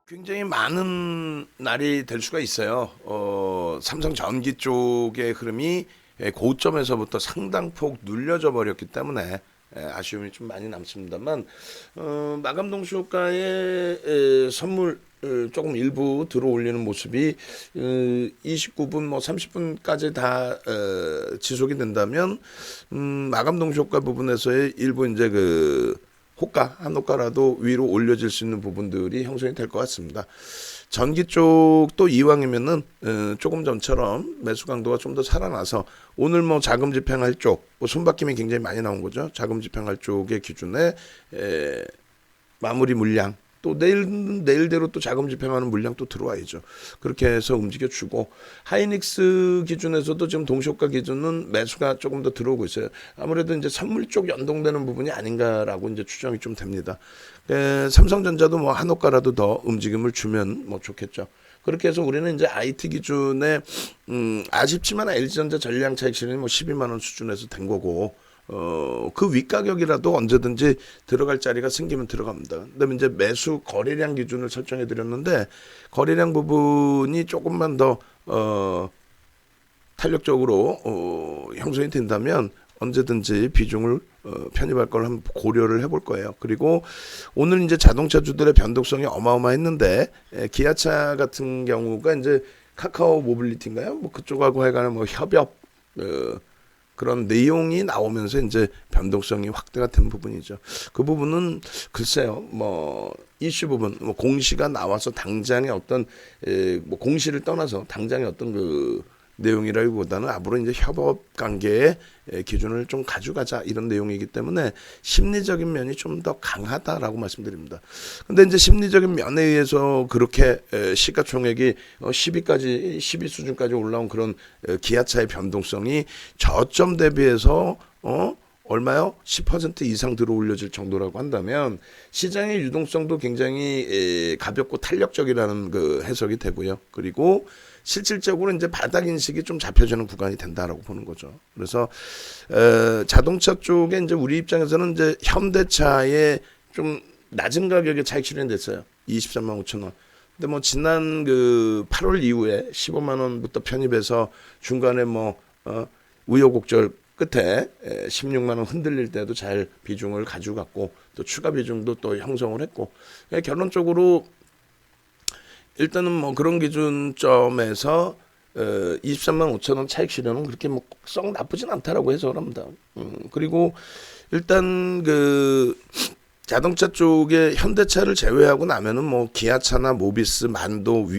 굉장히 많은 날이 될 수가 있어요. 삼성 전기 쪽의 흐름이 고점에서부터 상당폭 눌려져 버렸기 때문에 아쉬움이 좀 많이 남습니다만, 마감 동시효과의 선물 조금 일부 들어올리는 모습이 29분 뭐 30분까지 다 지속이 된다면, 마감 동시효과 부분에서의 일부 이제 호가, 한 호가라도 위로 올려질 수 있는 부분들이 형성이 될 것 같습니다. 전기 쪽도 이왕이면은 조금 전처럼 매수 강도가 좀 더 살아나서 오늘 뭐 자금 집행할 쪽, 뭐 손바뀜이 굉장히 많이 나온 거죠. 자금 집행할 쪽의 기준에 마무리 물량, 또 내일대로 또 자금 집행하는 물량 또 들어와야죠. 그렇게 해서 움직여주고, 하이닉스 기준에서도 지금 동시효과 기준은 매수가 조금 더 들어오고 있어요. 아무래도 이제 선물 쪽 연동되는 부분이 아닌가라고 이제 추정이 좀 됩니다. 삼성전자도 뭐 한호가라도 더 움직임을 주면 뭐 좋겠죠. 그렇게 해서 우리는 이제 IT 기준에 아쉽지만 LG전자 전량 차익 실현이 뭐 12만 원 수준에서 된 거고, 그 윗가격이라도 언제든지 들어갈 자리가 생기면 들어갑니다. 그다음에 이제 매수 거래량 기준을 설정해 드렸는데, 거래량 부분이 조금만 더 탄력적으로 형성이 된다면 언제든지 비중을 편입할 걸 한번 고려를 해볼 거예요. 그리고 오늘 이제 자동차주들의 변동성이 어마어마했는데, 기아차 같은 경우가 이제 카카오 모빌리티인가요? 뭐 그쪽하고 해가는 뭐 협업 그런 내용이 나오면서 이제 변동성이 확대가 된 부분이죠. 그 부분은 글쎄요, 뭐 이슈 부분, 뭐 공시가 나와서 당장의 어떤 뭐 공시를 떠나서 당장의 어떤 내용이라기보다는 앞으로 이제 협업 관계의 기준을 좀 가져가자 이런 내용이기 때문에 심리적인 면이 좀 더 강하다라고 말씀드립니다. 근데 이제 심리적인 면에 의해서 그렇게 시가총액이 12 수준까지 올라온 그런 기아차의 변동성이 저점 대비해서 얼마요? 10% 이상 들어 올려질 정도라고 한다면 시장의 유동성도 굉장히 가볍고 탄력적이라는 해석이 되고요. 그리고 실질적으로 이제 바닥 인식이 좀 잡혀지는 구간이 된다라고 보는 거죠. 그래서 자동차 쪽에 이제 우리 입장에서는 이제 현대차의 좀 낮은 가격에 차익 실현됐어요. 23만 5천 원. 근데 뭐 지난 8월 이후에 15만 원부터 편입해서 중간에 뭐 우여곡절 끝에 16만 원 흔들릴 때도 잘 비중을 가져갔고, 또 추가 비중도 또 형성을 했고, 결론적으로 일단은 뭐 그런 기준점에서 23만 5천 원 차익 실현은 그렇게 뭐 썩 나쁘진 않다라고 해석을 합니다. 그리고 일단 자동차 쪽에 현대차를 제외하고 나면은 뭐 기아차나 모비스, 만도,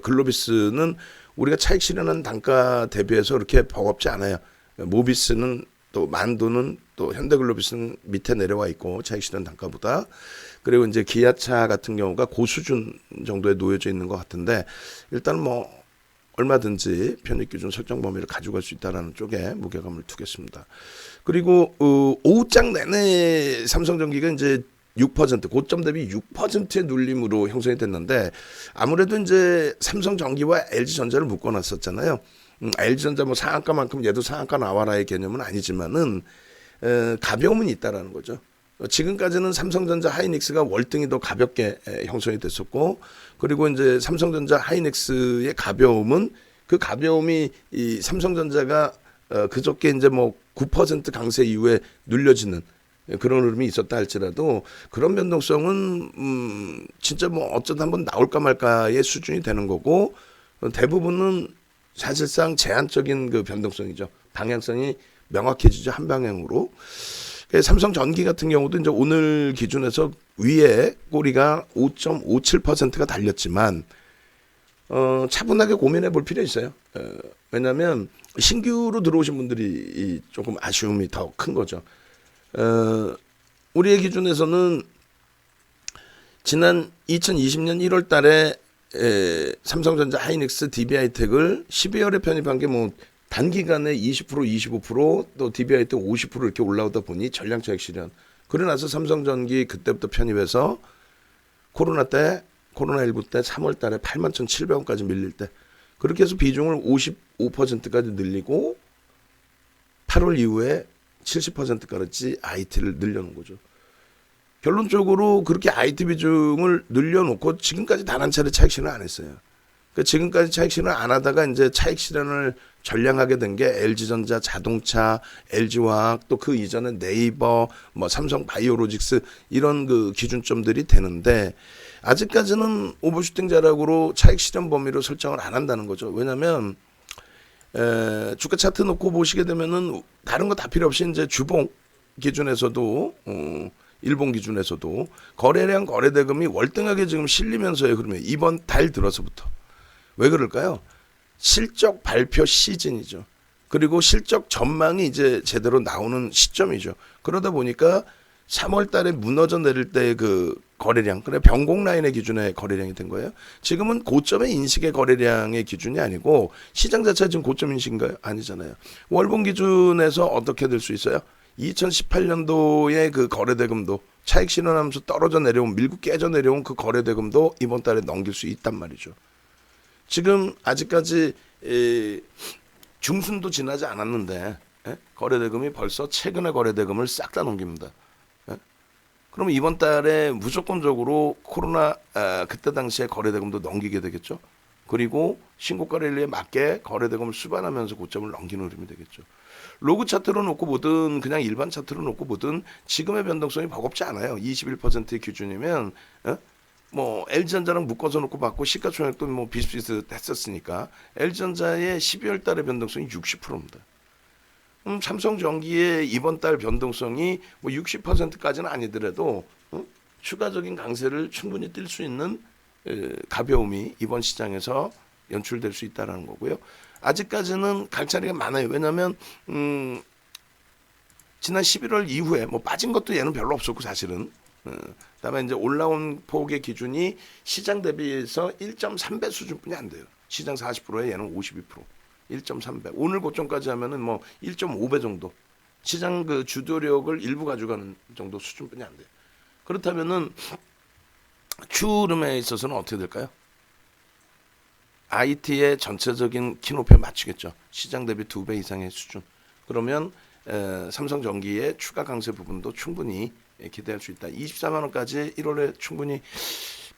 글로비스는 우리가 차익 실현한 단가 대비해서 그렇게 버겁지 않아요. 모비스는 또 만도는 또 현대글로비스는 밑에 내려와 있고 차익 실현 단가보다. 그리고 이제 기아차 같은 경우가 고수준 정도에 놓여져 있는 것 같은데, 일단 뭐 얼마든지 편입 기준 설정 범위를 가져갈 수 있다라는 쪽에 무게감을 두겠습니다. 그리고 오후장 내내 삼성전기가 이제 6% 고점 대비 6%의 눌림으로 형성이 됐는데, 아무래도 이제 삼성전기와 LG전자를 묶어놨었잖아요. LG전자 뭐 상한가만큼 얘도 상한가 나와라의 개념은 아니지만은 가벼움은 있다라는 거죠. 지금까지는 삼성전자 하이닉스가 월등히 더 가볍게 형성이 됐었고, 그리고 이제 삼성전자 하이닉스의 가벼움은 그 가벼움이 이 삼성전자가 그저께 이제 뭐 9% 강세 이후에 눌려지는 그런 흐름이 있었다 할지라도, 그런 변동성은 진짜 뭐 어쩌다 한번 나올까 말까의 수준이 되는 거고, 대부분은 사실상 제한적인 변동성이죠. 방향성이 명확해지죠. 한 방향으로. 삼성전기 같은 경우도 이제 오늘 기준에서 위에 꼬리가 5.57%가 달렸지만 차분하게 고민해 볼 필요 있어요. 왜냐하면 신규로 들어오신 분들이 조금 아쉬움이 더 큰 거죠. 우리의 기준에서는 지난 2020년 1월 달에 삼성전자 하이닉스 DB하이텍을 12월에 편입한 게 뭐 단기간에 20% 25% DB하이텍 50% 이렇게 올라오다 보니 전량 차익 실현. 그러고 나서 삼성전기 그때부터 편입해서 코로나19 때 3월 달에 81,700원까지 밀릴 때, 그렇게 해서 비중을 55%까지 늘리고 8월 이후에 70%까지 IT를 늘려놓은 거죠. 결론적으로 그렇게 IT 비중을 늘려놓고 지금까지 단 한 차례 차익 실현 안 했어요. 그 지금까지 차익 실현 안 하다가 이제 차익 실현을 전량하게 된 게 LG전자, 자동차, LG화학 또 그 이전에 네이버, 뭐 삼성 바이오로직스 이런 그 기준점들이 되는데 아직까지는 오버슈팅 자락으로 차익 실현 범위로 설정을 안 한다는 거죠. 왜냐하면 주가 차트 놓고 보시게 되면은 다른 거 다 필요 없이 이제 주봉 기준에서도 일본 기준에서도 거래량 거래대금이 월등하게 지금 실리면서요. 그러면 이번 달 들어서부터 왜 그럴까요? 실적 발표 시즌이죠. 그리고 실적 전망이 이제 제대로 나오는 시점이죠. 그러다 보니까 3월 달에 무너져 내릴 때 그 거래량, 그래 변곡 라인의 기준의 거래량이 된 거예요. 지금은 고점의 인식의 거래량의 기준이 아니고 시장 자체가 지금 고점 인식인가요? 아니잖아요. 월봉 기준에서 어떻게 될 수 있어요? 2018년도의 그 거래대금도 차익 실현하면서 떨어져 내려온 밀고 깨져 내려온 그 거래대금도 이번 달에 넘길 수 있단 말이죠. 지금 아직까지 중순도 지나지 않았는데 거래대금이 벌써 최근의 거래대금을 싹 다 넘깁니다. 그러면 이번 달에 무조건적으로 코로나 그때 당시에 거래대금도 넘기게 되겠죠. 그리고 신고가 랠리에 맞게 거래대금을 수반하면서 고점을 넘기는 흐름이 되겠죠. 로그 차트로 놓고 보든 그냥 일반 차트로 놓고 보든 지금의 변동성이 버겁지 않아요. 21%의 기준이면 뭐 LG전자랑 묶어서 놓고 봤고 시가총액도 뭐 비슷비슷했었으니까 LG전자의 12월 달의 변동성이 60%입니다. 삼성전기의 이번 달 변동성이 뭐 60%까지는 아니더라도 추가적인 강세를 충분히 띨 수 있는 가벼움이 이번 시장에서 연출될 수 있다는 거고요. 아직까지는 갈 자리가 많아요. 왜냐하면 지난 11월 이후에 뭐 빠진 것도 얘는 별로 없었고 사실은 그다음에 이제 올라온 폭의 기준이 시장 대비해서 1.3배 수준뿐이 안 돼요. 시장 40%에 얘는 52%. 1.3배. 오늘 고점까지 하면은 뭐 1.5배 정도. 시장 그 주도력을 일부 가져가는 정도 수준뿐이 안 돼요. 그렇다면은 추 흐름에 있어서는 어떻게 될까요? IT의 전체적인 키높이에 맞추겠죠. 시장 대비 2배 이상의 수준. 그러면 삼성전기의 추가 강세 부분도 충분히 기대할 수 있다. 24만 원까지 1월에 충분히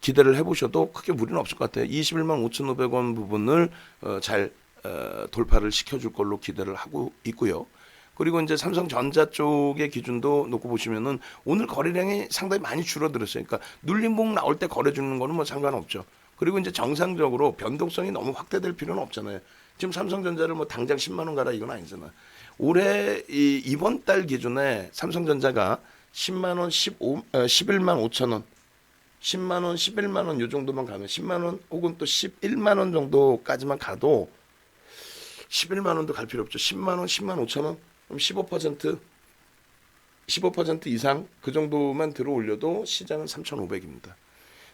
기대를 해보셔도 크게 무리는 없을 것 같아요. 21만 5,500원 부분을 잘 돌파를 시켜줄 걸로 기대를 하고 있고요. 그리고 이제 삼성전자 쪽의 기준도 놓고 보시면은 오늘 거래량이 상당히 많이 줄어들었어요. 그러니까 눌림목 나올 때 거래 주는 거는 뭐 상관없죠. 그리고 이제 정상적으로 변동성이 너무 확대될 필요는 없잖아요. 지금 삼성전자를 뭐 당장 10만 원 가라 이건 아니잖아. 올해 이번 달 기준에 삼성전자가 10만 원, 11만 5천 원, 10만 원, 11만 원 요 정도만 가면 10만 원 혹은 또 11만 원 정도까지만 가도 11만 원도 갈 필요 없죠. 10만 원, 10만 5천 원, 그럼 15% 이상 그 정도만 들어올려도 시장은 3,500입니다.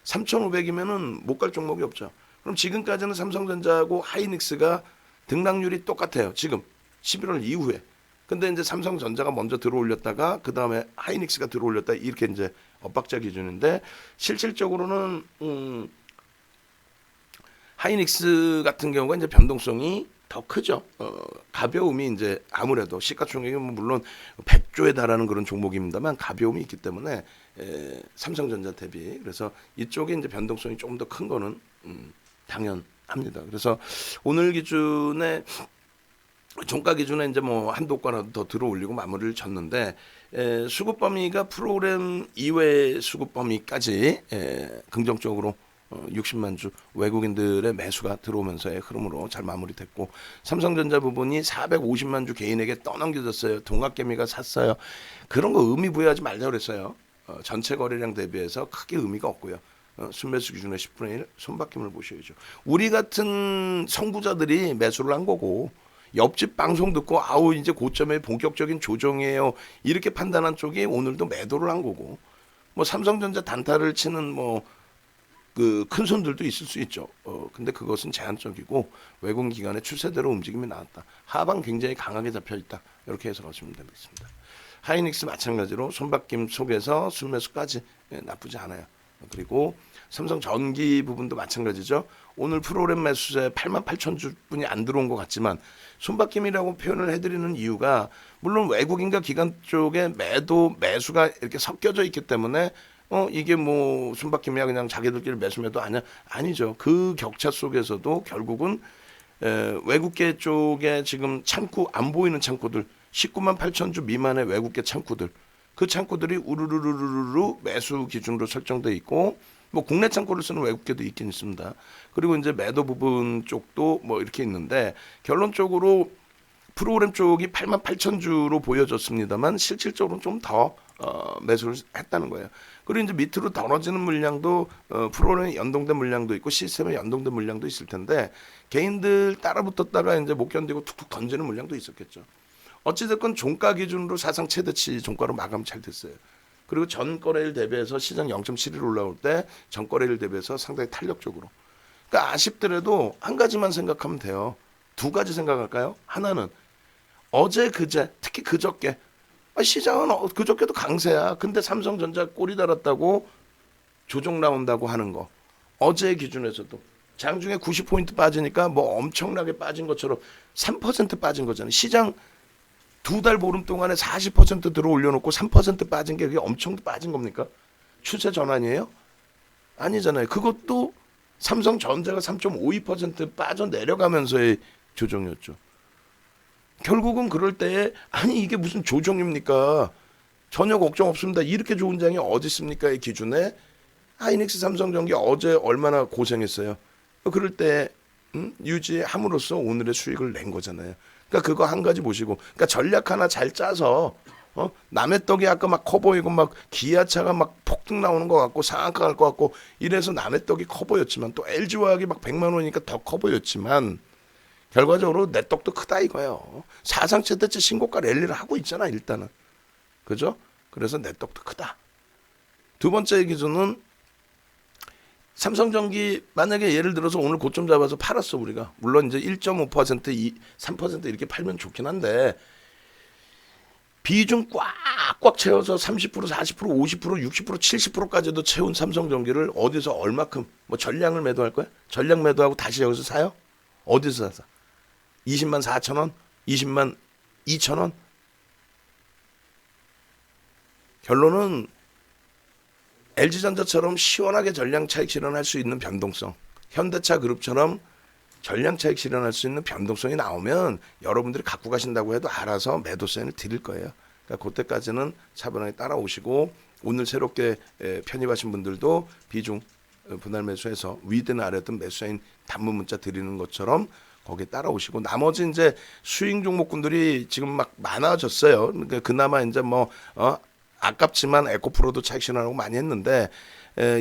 3,500이면은 못 갈 종목이 없죠. 그럼 지금까지는 삼성전자하고 하이닉스가 등락률이 똑같아요. 지금 11월 이후에. 근데 이제 삼성전자가 먼저 들어올렸다가 그 다음에 하이닉스가 들어올렸다 이렇게 이제 엇박자 기준인데 실질적으로는 하이닉스 같은 경우가 이제 변동성이 더 크죠. 가벼움이 이제 아무래도 시가총액이 물론 100조에 달하는 그런 종목입니다만 가벼움이 있기 때문에 삼성전자 대비 그래서 이쪽에 이제 변동성이 조금 더 큰 거는 당연합니다. 그래서 오늘 기준에 종가 기준에 이제 뭐 한도 가라도 더 들어올리고 마무리를 쳤는데 수급 범위가 프로그램 이외 수급 범위까지 긍정적으로 60만 주 외국인들의 매수가 들어오면서의 흐름으로 잘 마무리됐고 삼성전자 부분이 450만 주 개인에게 떠넘겨졌어요. 동학개미가 샀어요. 그런 거 의미 부여하지 말자고 그랬어요. 전체 거래량 대비해서 크게 의미가 없고요. 순매수 기준의 10분의 1 손바뀜을 보셔야죠. 우리 같은 선구자들이 매수를 한 거고 옆집 방송 듣고 아우 이제 고점에 본격적인 조정이에요. 이렇게 판단한 쪽이 오늘도 매도를 한 거고 뭐 삼성전자 단타를 치는 뭐 그 큰 손들도 있을 수 있죠. 근데 그것은 제한적이고 외국 기관의 추세대로 움직임이 나왔다. 하방 굉장히 강하게 잡혀 있다. 이렇게 해석하시면 되겠습니다. 하이닉스 마찬가지로 손바뀜 속에서 순매수까지 나쁘지 않아요. 그리고 삼성전기 부분도 마찬가지죠. 오늘 프로그램 매수세 88,000주뿐이 안 들어온 것 같지만 손바뀜이라고 표현을 해드리는 이유가 물론 외국인과 기관 쪽에 매수가 이렇게 섞여져 있기 때문에 이게 뭐 손바뀜이야 그냥 자기들끼리 매도 아니야, 아니죠. 그 격차 속에서도 결국은 외국계 쪽에 지금 창구 안 보이는 창구들 19만 8천 주 미만의 외국계 창구들, 그 창구들이 우르르르르르 매수 기준으로 설정돼 있고, 뭐 국내 창구를 쓰는 외국계도 있긴 있습니다. 그리고 이제 매도 부분 쪽도 뭐 이렇게 있는데, 결론적으로 프로그램 쪽이 8만 8천 주로 보여졌습니다만 실질적으로는 좀 더 매수를 했다는 거예요. 그리고 이제 밑으로 떨어지는 물량도 프로그램에 연동된 물량도 있고 시스템에 연동된 물량도 있을 텐데, 개인들 따라붙었다가 이제 못 견디고 툭툭 던지는 물량도 있었겠죠. 어찌됐건 종가 기준으로 사상 최대치 종가로 마감 잘 됐어요. 그리고 전 거래일 대비해서 시장 0.71 올라올 때 전 거래일 대비해서 상당히 탄력적으로. 그러니까 아쉽더라도 한 가지만 생각하면 돼요. 두 가지 생각할까요? 하나는 어제 그제 특히 그저께 시장은 그저께도 강세야. 근데 삼성전자 꼬리 달았다고 조정 나온다고 하는 거. 어제 기준에서도 장중에 90포인트 빠지니까 뭐 엄청나게 빠진 것처럼 3% 빠진 거잖아요. 시장 두 달 보름 동안에 40% 들어 올려놓고 3% 빠진 게 그게 엄청 빠진 겁니까? 추세 전환이에요? 아니잖아요. 그것도 삼성전자가 3.52% 빠져 내려가면서의 조정이었죠. 결국은 그럴 때에 아니 이게 무슨 조정입니까? 전혀 걱정 없습니다. 이렇게 좋은 장이 어디 있습니까? 이 기준에 하이닉스 삼성전기 어제 얼마나 고생했어요. 그럴 때 유지함으로써 오늘의 수익을 낸 거잖아요. 그러니까 그거 한 가지 보시고, 그러니까 전략 하나 잘 짜서 남의 떡이 아까 막 커 보이고 막 기아차가 막 폭등 나오는 것 같고 상한가 갈 것 같고 이래서 남의 떡이 커 보였지만 또 LG화학이 막 100만 원이니까 더 커 보였지만 결과적으로 내 떡도 크다 이거예요. 사상 최대치 신고가 랠리를 하고 있잖아 일단은. 그죠? 그래서 내 떡도 크다. 두 번째 기준은 삼성전기 만약에 예를 들어서 오늘 고점 잡아서 팔았어 우리가. 물론 이제 1.5% 3% 이렇게 팔면 좋긴 한데 비중 꽉꽉 채워서 30% 40% 50% 60% 70%까지도 채운 삼성전기를 어디서 얼마큼 뭐 전량을 매도할 거야? 전량 매도하고 다시 여기서 사요? 어디서 사? 20만 4천 원? 20만 2천 원? 결론은 LG전자처럼 시원하게 전량 차익 실현할 수 있는 변동성, 현대차 그룹처럼 전량 차익 실현할 수 있는 변동성이 나오면 여러분들이 갖고 가신다고 해도 알아서 매도 사인을 드릴 거예요. 그러니까 그때까지는 차분하게 따라오시고, 오늘 새롭게 편입하신 분들도 비중 분할 매수해서 위든 아래든 매수 사인 단문 문자 드리는 것처럼 거기에 따라오시고, 나머지 이제 수익 종목군들이 지금 막 많아졌어요. 그러니까 그나마 이제 뭐 아깝지만 에코프로도 차익 실현하고 많이 했는데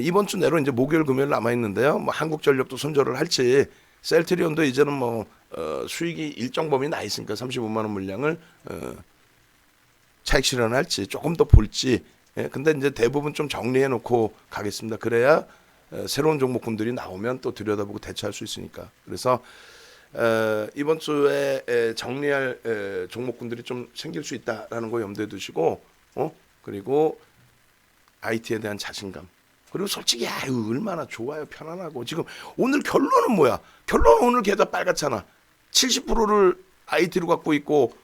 이번 주 내로 이제 목요일 금요일 남아 있는데요. 뭐 한국전력도 손절을 할지, 셀트리온도 이제는 뭐 수익이 일정 범위 나 있으니까 35만 원 물량을 차익 실현할지 조금 더 볼지. 근데 이제 대부분 좀 정리해 놓고 가겠습니다. 그래야 새로운 종목군들이 나오면 또 들여다보고 대처할 수 있으니까. 그래서 이번 주에 정리할 종목군들이 좀 생길 수 있다라는 거 염두에 두시고, 그리고 IT에 대한 자신감. 그리고 솔직히 얼마나 좋아요. 편안하고. 지금 오늘 결론은 뭐야? 결론은 오늘 계좌 빨갛잖아. 70%를 IT로 갖고 있고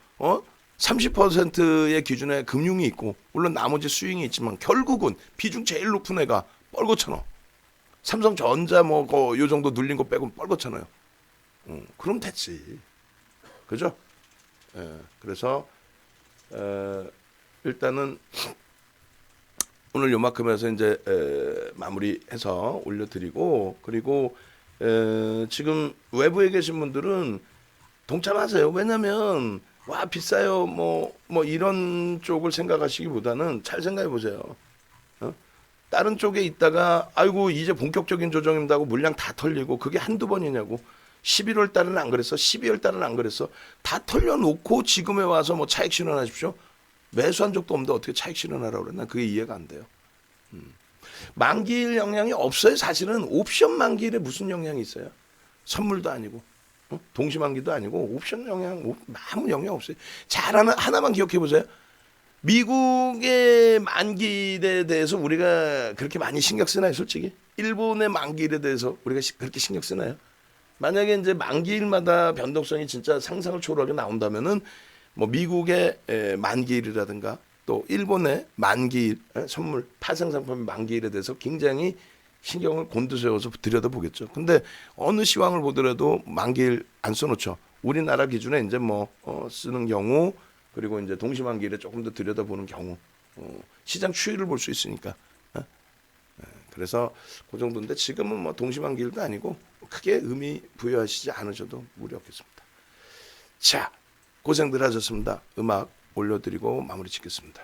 30%의 기준에 금융이 있고, 물론 나머지 수익이 있지만 결국은 비중 제일 높은 애가 뻘겋잖아. 삼성전자 뭐 요 정도 눌린 거 빼고 뻘겋잖아요. 그럼 됐지. 그죠? 그래서 일단은 오늘 요만큼 해서 이제 마무리해서 올려드리고, 그리고 지금 외부에 계신 분들은 동참하세요. 왜냐면 와 비싸요 뭐 이런 쪽을 생각하시기보다는 잘 생각해 보세요. 다른 쪽에 있다가 아이고 이제 본격적인 조정입니다 하고 물량 다 털리고, 그게 한두 번이냐고. 11월 달은 안 그랬어. 12월 달은 안 그랬어. 다 털려놓고 지금에 와서 뭐 차익 실현하십시오. 매수한 적도 없는데 어떻게 차익 실현하라고 그래? 난 그게 이해가 안 돼요. 만기일 영향이 없어요. 사실은 옵션 만기일에 무슨 영향이 있어요? 선물도 아니고 동시만기도 아니고 옵션 영향 아무 영향 없어요. 잘 하나만 기억해 보세요. 미국의 만기일에 대해서 우리가 그렇게 많이 신경 쓰나요, 솔직히? 일본의 만기일에 대해서 우리가 그렇게 신경 쓰나요? 만약에 이제 만기일마다 변동성이 진짜 상상을 초월하게 나온다면은 뭐 미국의 만기일이라든가 또 일본의 만기일 선물 파생 상품의 만기일에 대해서 굉장히 신경을 곤두세워서 들여다보겠죠. 근데 어느 시황을 보더라도 만기일 안 써놓죠. 우리나라 기준에 이제 뭐 쓰는 경우 그리고 이제 동시만기일에 조금 더 들여다보는 경우 시장 추이를 볼 수 있으니까. 그래서 그 정도인데 지금은 뭐 동시만기일도 아니고 크게 의미 부여하시지 않으셔도 무리 없겠습니다. 자, 고생들 하셨습니다. 음악 올려드리고 마무리 짓겠습니다.